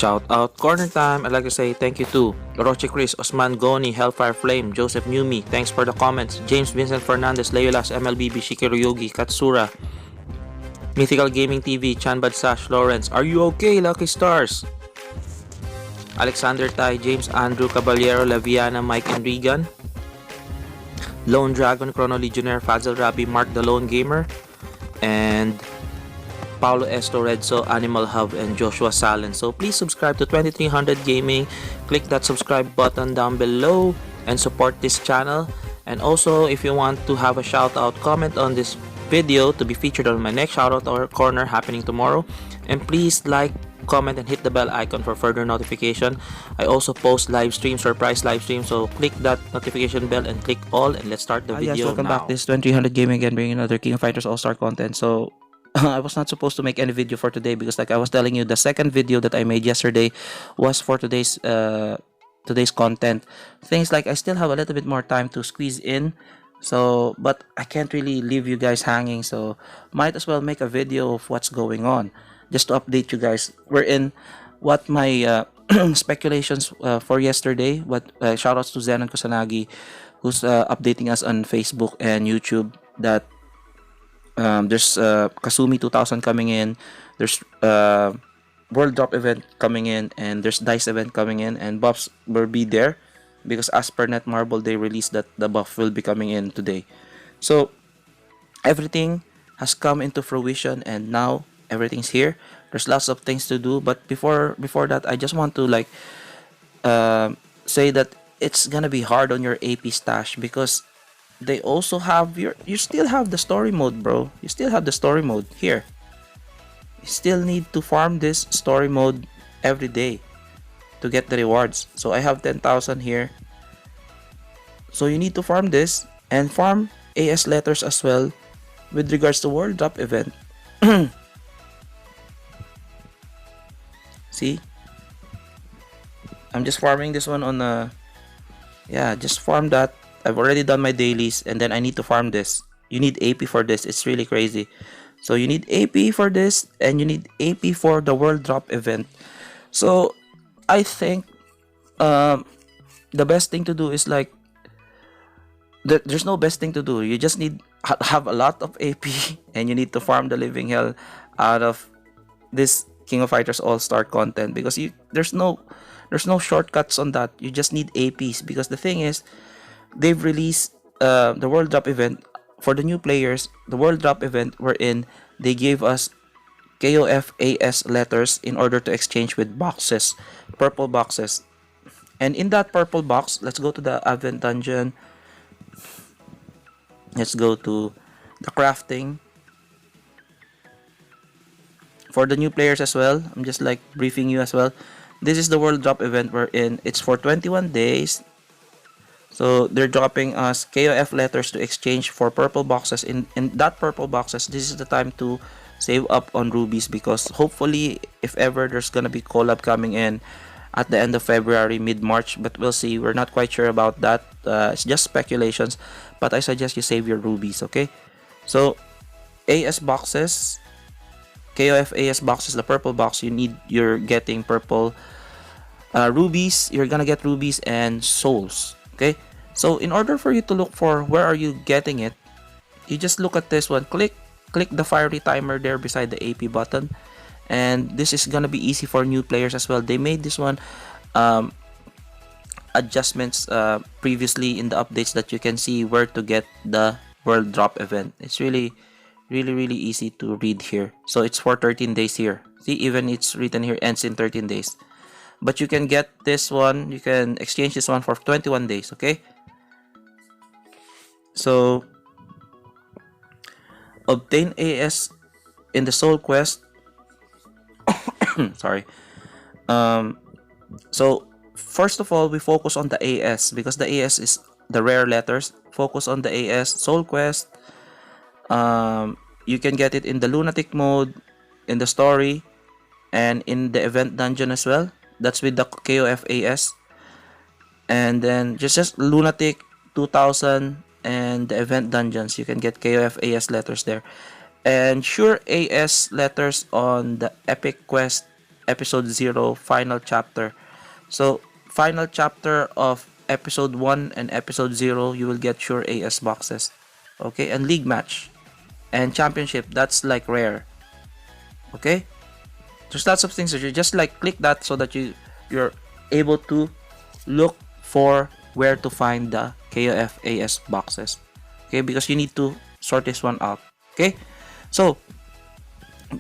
Shout out corner time. I'd like to say thank you to Orochi Chris, Osman Goni, Hellfire Flame, Joseph Newmy. Thanks for the comments. James Vincent Fernandez, Leolas, MLBB, Shikiru Yogi, Katsura, Mythical Gaming TV, Chanbad Sash, Lawrence. Are you okay, Lucky Stars? Alexander Tai, James Andrew Caballero, Laviana, Mike and Regan, Lone Dragon, Chrono Legionnaire, Fazal Rabi, Mark the Lone Gamer, and Paulo Estoredzo, Animal Hub, and Joshua Salen. So please subscribe to 2300 Gaming. Click that subscribe button down below and support this channel. And also, if you want to have a shout out, comment on this video to be featured on my next shout out or corner happening tomorrow. And please like, comment, and hit the bell icon for further notification. I also post live streams, surprise live streams, so click that notification bell and click all, and let's start the video yes, welcome now. back. This is 2300 Gaming again, bringing another King of Fighters All-Star content. So I was not supposed to make any video for today because, like I was telling you, the second video that I made yesterday was for today's content. Things like I still have a little bit more time to squeeze in, so but I can't really leave you guys hanging, so might as well make a video of what's going on just to update you guys. We're in what my speculations for yesterday. What shoutouts to Zenon Kusanagi, who's updating us on Facebook and YouTube that there's Kasumi 2000 coming in, there's World Drop event coming in, and there's Dice event coming in, and buffs will be there because as per Netmarble they released that the buff will be coming in today. So everything has come into fruition and now everything's here. There's lots of things to do, but before that I just want to say that it's gonna be hard on your AP stash because they also have you still have the story mode, bro. You still have the story mode here. You still need to farm this story mode every day to get the rewards. So I have 10,000 here, so you need to farm this and farm AS letters as well with regards to World Drop event. See, I'm just farming this one on just farm that. I've already done my dailies, and then I need to farm this. You need AP for this. It's really crazy. So you need AP for this, and you need AP for the World Drop event. So I think the best thing to do is there's no best thing to do. You just need have a lot of AP, and you need to farm the living hell out of this King of Fighters All-Star content because there's no shortcuts on that. You just need APs because the thing is, they've released the World Drop event for the new players. The World Drop event wherein they gave us KOF AS letters in order to exchange with boxes, purple boxes. And in that purple box, let's go to the Advent Dungeon. Let's go to the crafting. For the new players as well, I'm just briefing you as well. This is the World Drop event wherein it's for 21 days. So they're dropping us KOF letters to exchange for purple boxes. In that purple boxes, this is the time to save up on rubies because hopefully, if ever, there's gonna be collab coming in at the end of February, mid-March, but we'll see. We're not quite sure about that. It's just speculations, but I suggest you save your rubies, okay? So AS boxes, KOF AS boxes, the purple box, you're getting purple rubies. You're gonna get rubies and souls. Okay, so in order for you to look for where are you getting it, you just look at this one. Click the fiery timer there beside the AP button, and this is gonna be easy for new players as well. They made this one adjustments previously in the updates that you can see where to get the World Drop event. It's really easy to read here. So it's for 13 days here. See, even it's written here ends in 13 days. But you can get this one, you can exchange this one for 21 days, okay? So, obtain AS in the Soul Quest. Sorry. So, first of all, we focus on the AS because the AS is the rare letters. Focus on the AS Soul Quest. You can get it in the Lunatic mode, in the story, and in the event dungeon as well. That's with the KOF AS. And then just Lunatic 2000 and the event dungeons, you can get KOF AS letters there. And sure AS letters on the Epic Quest episode 0 final chapter. So final chapter of episode 1 and episode 0, you will get your AS boxes. Okay, and league match and championship, that's like rare. Okay, there's lots of things that you just like click that so that you're able to look for where to find the KOF AS boxes. Okay, because you need to sort this one out. Okay, so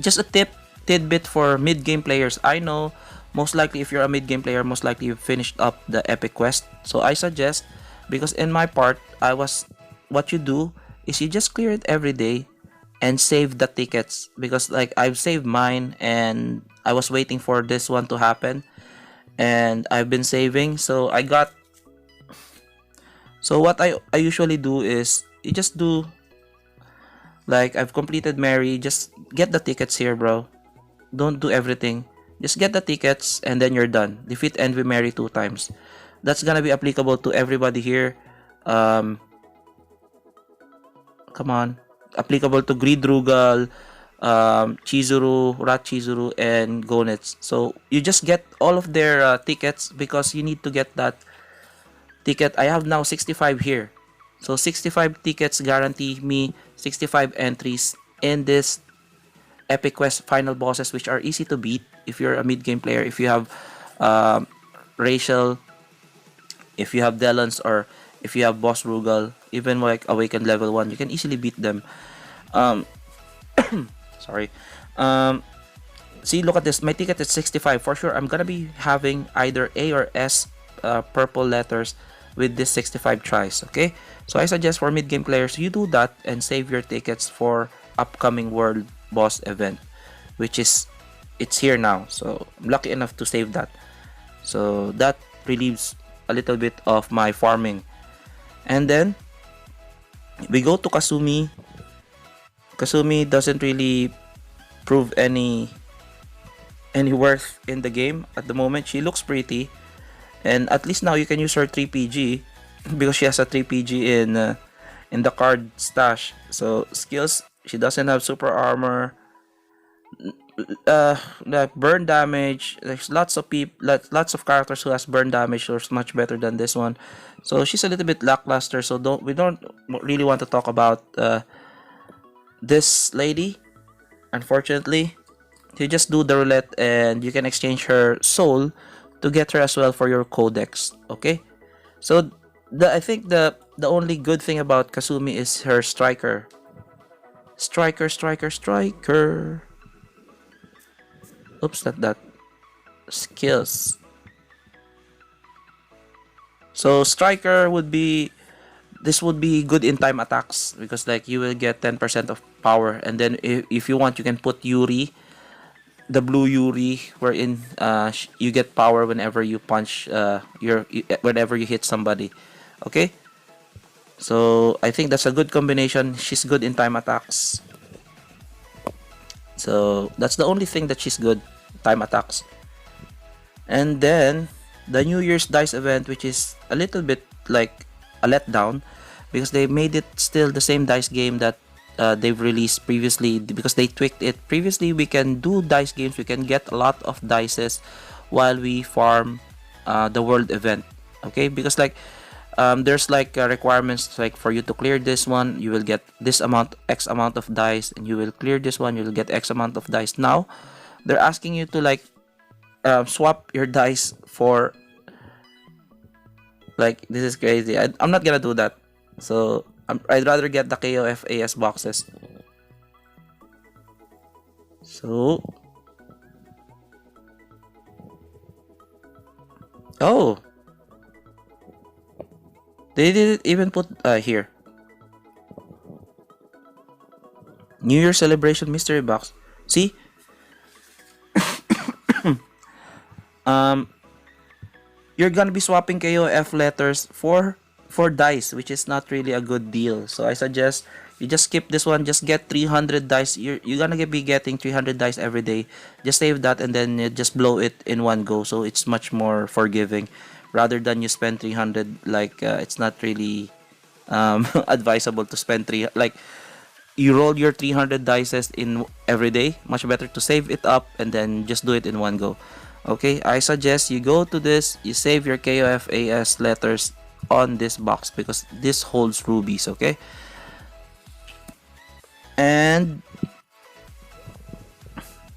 just a tidbit for mid-game players. I know most likely if you're a mid-game player, most likely you've finished up the epic quest. So I suggest, because in my part, what you do is you just clear it every day and save the tickets, because like I've saved mine and I was waiting for this one to happen and I've been saving. So what I usually do is you just do like I've completed Mary, just get the tickets here, bro. Don't do everything. Just get the tickets and then you're done. Defeat Envy Mary 2 times. That's gonna be applicable to everybody here. Come on. Applicable to Greed Rugal, Chizuru, Rat Chizuru, and Gonets. So you just get all of their tickets because you need to get that ticket. I have now 65 here. So 65 tickets guarantee me 65 entries in this epic quest final bosses, which are easy to beat if you're a mid-game player. If you have Rachel, if you have Delons, or if you have Boss Rugal, even like Awakened level 1, you can easily beat them. Sorry. See, look at this. My ticket is 65. For sure, I'm gonna be having either A or S purple letters with this 65 tries. Okay, so I suggest for mid-game players, you do that and save your tickets for upcoming world boss event, which is it's here now. So I'm lucky enough to save that. So that relieves a little bit of my farming. And then we go to Kasumi. Kasumi doesn't really prove any worth in the game at the moment. She looks pretty, and at least now you can use her 3PG because she has a 3PG in the card stash. So skills, she doesn't have super armor, like burn damage. There's lots of lots of characters who has burn damage, so it's much better than this one. So she's a little bit lackluster, so we don't really want to talk about this lady. Unfortunately, you just do the roulette and you can exchange her soul to get her as well for your codex. Okay, so I think the only good thing about Kasumi is her striker. Oops, not that. Skills. So striker would be, this would be good in time attacks because like you will get 10% of power, and then if you want, you can put Yuri, the blue Yuri, wherein you get power whenever you punch whenever you hit somebody. Okay, so I think that's a good combination. She's good in time attacks, so that's the only thing that she's good, time attacks. And then the New Year's Dice event, which is a little bit like a letdown because they made it still the same dice game that they've released previously, because they tweaked it. Previously, we can do dice games, we can get a lot of dices while we farm the world event. Okay, because like there's like requirements, like for you to clear this one, you will get this amount, X amount of dice, and you will clear this one, you'll get X amount of dice. Now they're asking you to like swap your dice for, like, this is crazy. I'm not gonna do that. So I'd rather get the KOF AS boxes. So oh, they didn't even put here New Year celebration mystery box. See, you're gonna be swapping KOF letters for dice, which is not really a good deal. So I suggest you just skip this one. Just get 300 dice. You're gonna be getting 300 dice every day. Just save that and then you just blow it in one go. So it's much more forgiving, rather than you spend 300. Like it's not really advisable to spend you roll your 300 dices in every day. Much better to save it up and then just do it in one go. Okay, I suggest you go to this, you save your KOFAS letters on this box because this holds rubies. Okay, and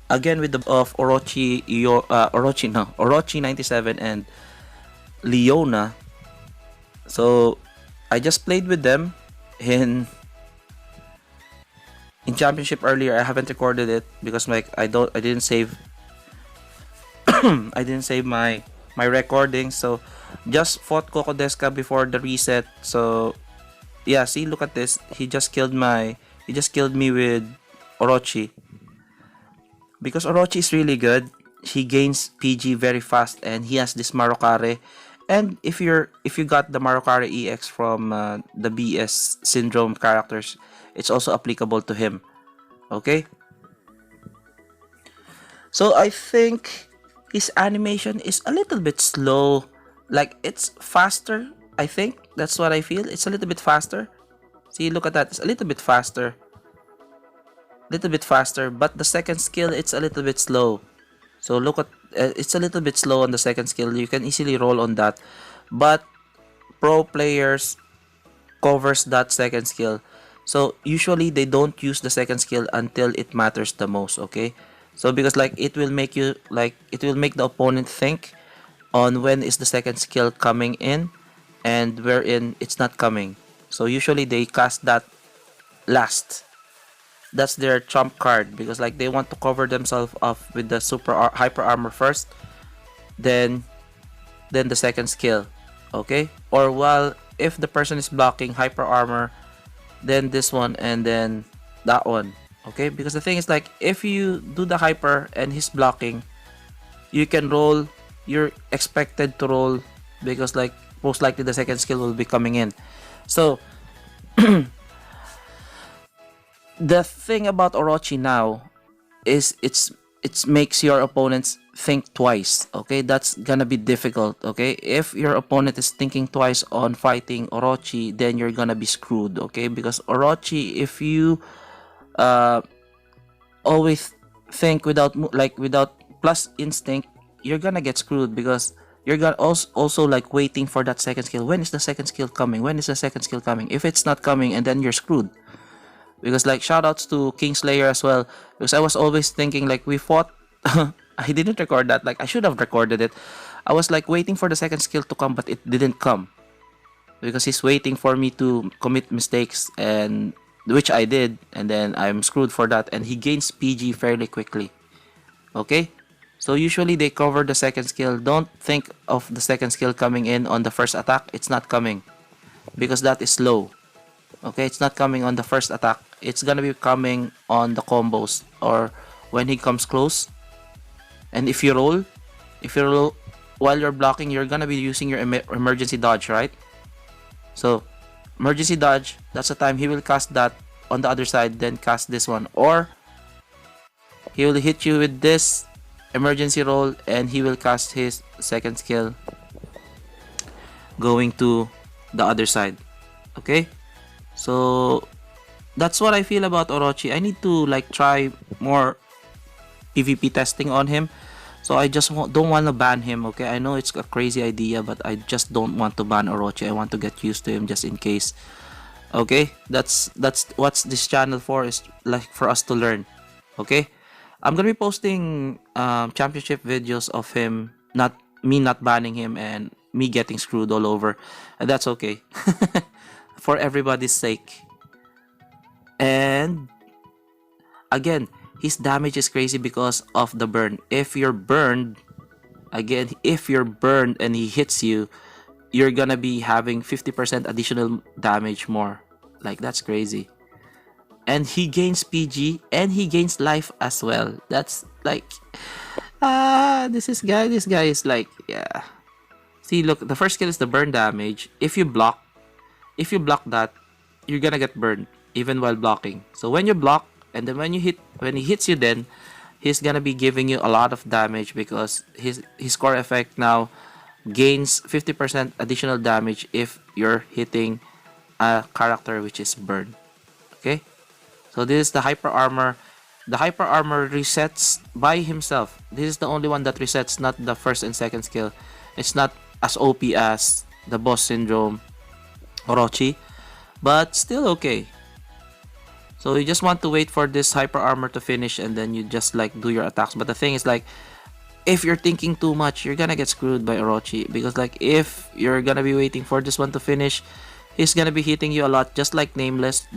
again with the of Orochi 97 and Leona. So I just played with them in championship earlier. I haven't recorded it because like I didn't save I didn't save my recording. So just fought Kokodeska before the reset. So yeah, see, look at this. He just killed me with Orochi. Because Orochi is really good. He gains PG very fast and he has this Marokare. And if you got the Marokare EX from the BS syndrome characters, it's also applicable to him. Okay? So I think his animation is a little bit slow. Like it's faster, I think. That's what I feel. It's a little bit faster. See, look at that. It's a little bit faster. But the second skill, it's a little bit slow. So look at it's a little bit slow on the second skill. You can easily roll on that. But pro players covers that second skill. So usually they don't use the second skill until it matters the most, okay? So because like it will make the opponent think on when is the second skill coming in and wherein it's not coming. So usually they cast that last. That's their trump card because like they want to cover themselves up with the hyper armor first, then the second skill, okay? Or while if the person is blocking hyper armor, then this one and then that one, okay? Because the thing is like if you do the hyper and he's blocking, you can roll. You're expected to roll because like most likely the second skill will be coming in. So the thing about Orochi now is it makes your opponents think twice. Okay, that's gonna be difficult. Okay, if your opponent is thinking twice on fighting Orochi, then you're gonna be screwed. Okay, because Orochi, if you always think without plus instinct, you're gonna get screwed because you're gonna also like waiting for that second skill. When is the second skill coming? If it's not coming, and then you're screwed. Because like shoutouts to Kingslayer as well, because I was always thinking like we fought. I didn't record that, like I should have recorded it. I was like waiting for the second skill to come, but it didn't come because he's waiting for me to commit mistakes, and which I did, and then I'm screwed for that, and he gains PG fairly quickly. Okay, so usually they cover the second skill. Don't think of the second skill coming in on the first attack. It's not coming because that is slow. Okay, it's not coming on the first attack. It's gonna be coming on the combos or when he comes close. And if you roll while you're blocking, you're gonna be using your emergency dodge, right? So emergency dodge, that's the time he will cast that on the other side, then cast this one, or he will hit you with this emergency roll and he will cast his second skill going to the other side. Okay, so that's what I feel about Orochi. I need to like try more PvP testing on him. So I just don't want to ban him, okay? I know it's a crazy idea, but I just don't want to ban Orochi. I want to get used to him just in case. Okay? That's what's this channel for, is like for us to learn. Okay? I'm gonna be posting championship videos of him, not banning him and me getting screwed all over. And that's okay. For everybody's sake. And again, his damage is crazy because of the burn. If you're burned and he hits you, you're gonna be having 50% additional damage more. Like, that's crazy. And he gains PG and he gains life as well. That's like, this guy is like, yeah. See, look, the first skill is the burn damage. If you block that, you're gonna get burned even while blocking. So when you block, and then when he hits you, then he's gonna be giving you a lot of damage because his core effect now gains 50% additional damage if you're hitting a character which is burned. Okay, So this is the hyper armor. The hyper armor resets by himself. This is the only one that resets, not the first and second skill. It's not as OP as the boss syndrome Orochi, but still okay. So you just want to wait for this hyper armor to finish and then you just like do your attacks. But the thing is like, if you're thinking too much, you're gonna get screwed by Orochi, because like if you're gonna be waiting for this one to finish, he's gonna be hitting you a lot, just like Nameless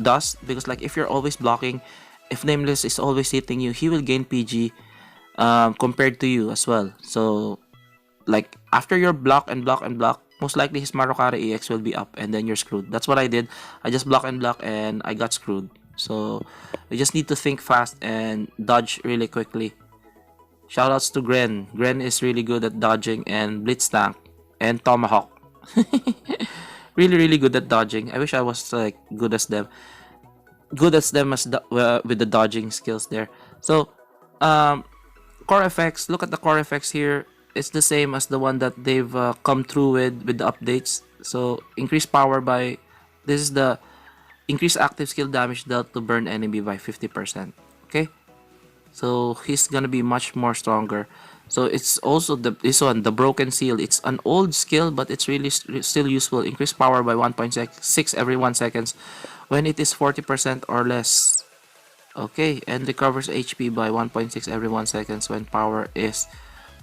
does. Because like if you're always blocking, if Nameless is always hitting you, he will gain PG compared to you as well. So like after your block and block and block, most likely his Marokara EX will be up and then you're screwed. That's what I did. I just block and block and I got screwed. So you just need to think fast and dodge really quickly. Shoutouts to Gren. Gren is really good at dodging and Blitz Tank and Tomahawk. Really good at dodging. I wish I was like good as them. Good as them as with the dodging skills there. So core effects. Look at the core effects here. It's the same as the one that they've come through with the updates. So increased power by, this is the increased active skill damage dealt to burn enemy by 50%. Okay, so he's gonna be much more stronger. So it's also this one, the broken seal. It's an old skill, but it's really still useful. Increased power by 1.6 every 1 seconds when it is 40% or less. Okay, and recovers HP by 1.6 every 1 seconds when power is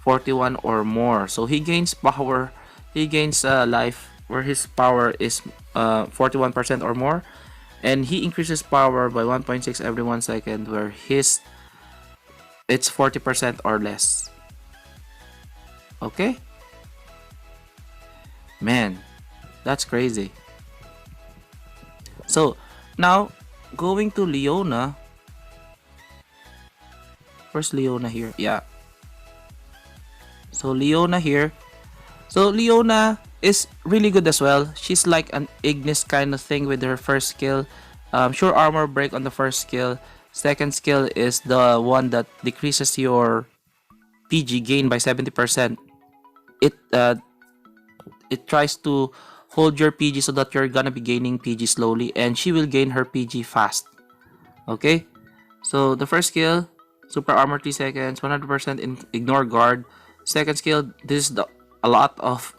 41 or more. So he gains power, he gains life where his power is 41% or more, and he increases power by 1.6 every 1 second where his it's 40% or less. Okay, man, that's crazy. So now going to Leona. Where's Leona here? Yeah. So Leona here. So Leona is really good as well. She's like an Ignis kind of thing with her first skill. Sure armor break on the first skill. Second skill is the one that decreases your PG gain by 70%. It tries to hold your PG so that you're gonna be gaining PG slowly, and she will gain her PG fast. Okay, so the first skill, super armor 3 seconds, 100% ignore guard. Second skill, this is a lot of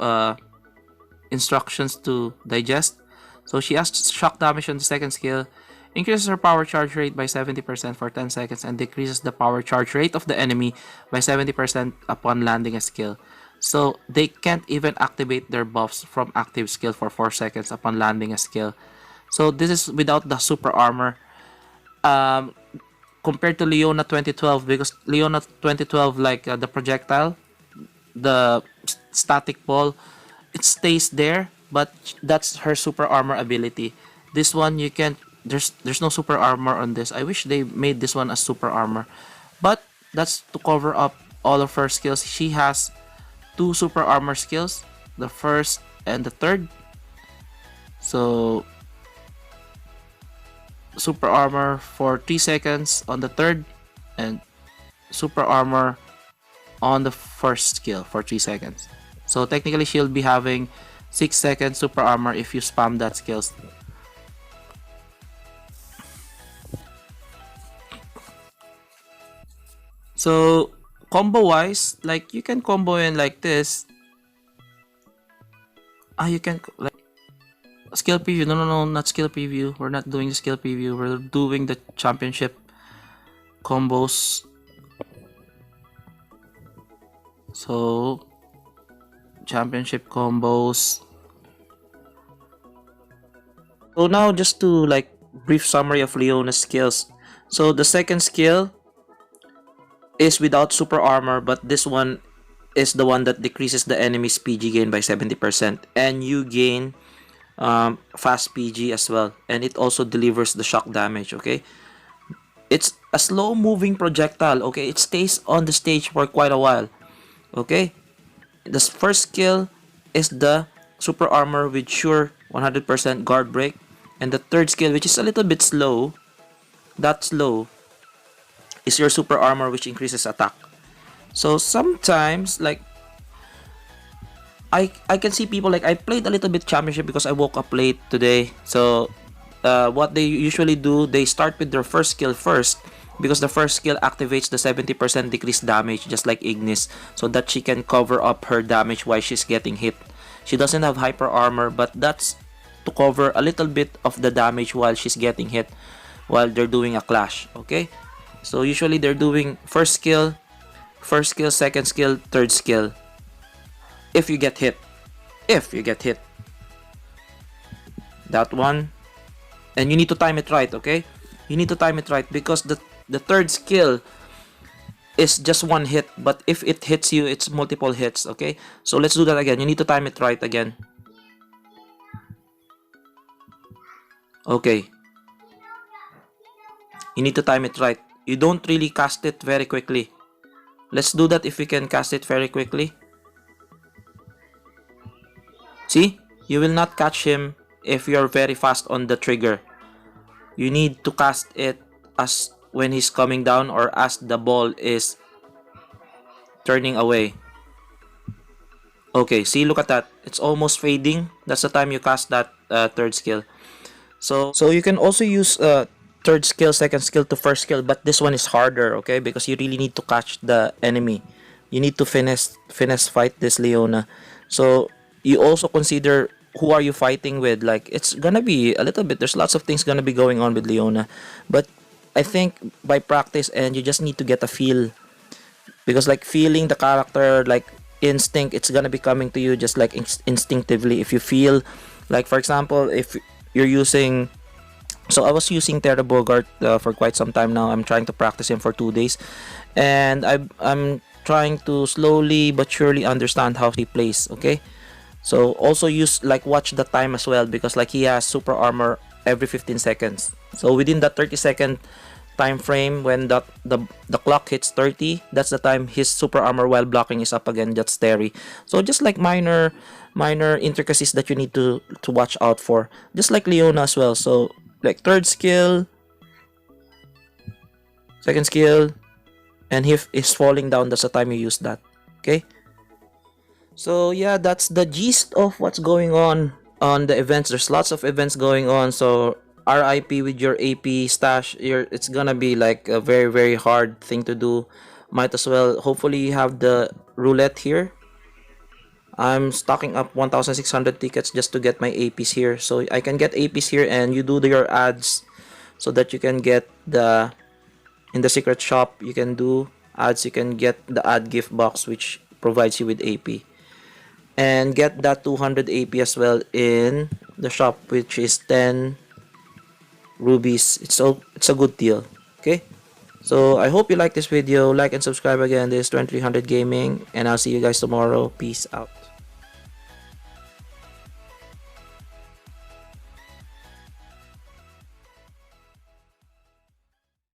instructions to digest. So she has shock damage on the second skill, increases her power charge rate by 70% for 10 seconds, and decreases the power charge rate of the enemy by 70% upon landing a skill. So they can't even activate their buffs from active skill for 4 seconds upon landing a skill. So this is without the super armor. Compared to Leona 2012, because Leona 2012, like the projectile, the static ball, it stays there, but that's her super armor ability. This one you can't, there's no super armor on this. I wish they made this one as super armor, but that's to cover up all of her skills. She has 2 super armor skills, the first and the third. So super armor for 3 seconds on the third, and super armor on the first skill for 3 seconds. So technically she'll be having 6 seconds super armor if you spam that skills. So combo wise, like you can combo in like this. You can like skill preview. No, not skill preview. We're not doing the skill preview. We're doing the championship combos. So championship combos. So now just to like brief summary of Leona's skills. So the second skill is without super armor, but this one is the one that decreases the enemy's PG gain by 70%, and you gain fast PG as well, and it also delivers the shock damage. Okay, it's a slow moving projectile. Okay, it stays on the stage for quite a while. Okay, the first skill is the super armor with sure 100% guard break, and the third skill, which is a little bit slow, that slow, is your super armor, which increases attack. So sometimes like I can see people, like I played a little bit championship because I woke up late today, so what they usually do, they start with their first skill first, because the first skill activates the 70% decreased damage, just like Ignis, so that she can cover up her damage while she's getting hit. She doesn't have hyper armor, but that's to cover a little bit of the damage while she's getting hit, while they're doing a clash. Okay, so usually they're doing first skill, second skill, third skill. If you get hit, that one, and you need to time it right. Okay, you need to time it right, because the third skill is just one hit, but if it hits you, it's multiple hits. Okay, so let's do that again. You need to time it right again. Okay, you need to time it right. You don't really cast it very quickly. Let's do that if we can cast it very quickly. See, you will not catch him if you're very fast on the trigger. You need to cast it as when he's coming down, or as the ball is turning away. Okay, see, look at that. It's almost fading. That's the time you cast that third skill. So you can also use third skill, second skill to first skill, but this one is harder, okay? Because you really need to catch the enemy. You need to finesse fight this Leona. So you also consider who are you fighting with. Like, it's gonna be a little bit, there's lots of things gonna be going on with Leona, but I think by practice, and you just need to get a feel, because like feeling the character, like instinct, it's gonna be coming to you just like instinctively. If you feel, like for example, if you're using, so I was using Terra Bogart for quite some time now. I'm trying to practice him for 2 days, and I'm trying to slowly but surely understand how he plays. Okay, so also use, like, watch the time as well, because like he has super armor every 15 seconds. So within that 30-second time frame, when the clock hits 30, that's the time his super armor while blocking is up again. That's Terry. So just like minor intricacies that you need to watch out for, just like Leona as well. So like third skill, second skill, and if is falling down, that's the time you use that. Okay, so yeah, that's the gist of what's going on the events. There's lots of events going on, so RIP with your AP stash. It's gonna be like a very hard thing to do. Might as well, hopefully you have the roulette here. I'm stocking up 1,600 tickets just to get my APs here, so I can get APs here, and you do your ads so that you can get the, in the secret shop you can do ads, you can get the ad gift box which provides you with AP, and get that 200 AP as well in the shop, which is 10 rubies. It's a good deal. Okay, so I hope you like this video. Like and subscribe again. This is 2300 Gaming, and I'll see you guys tomorrow. Peace out.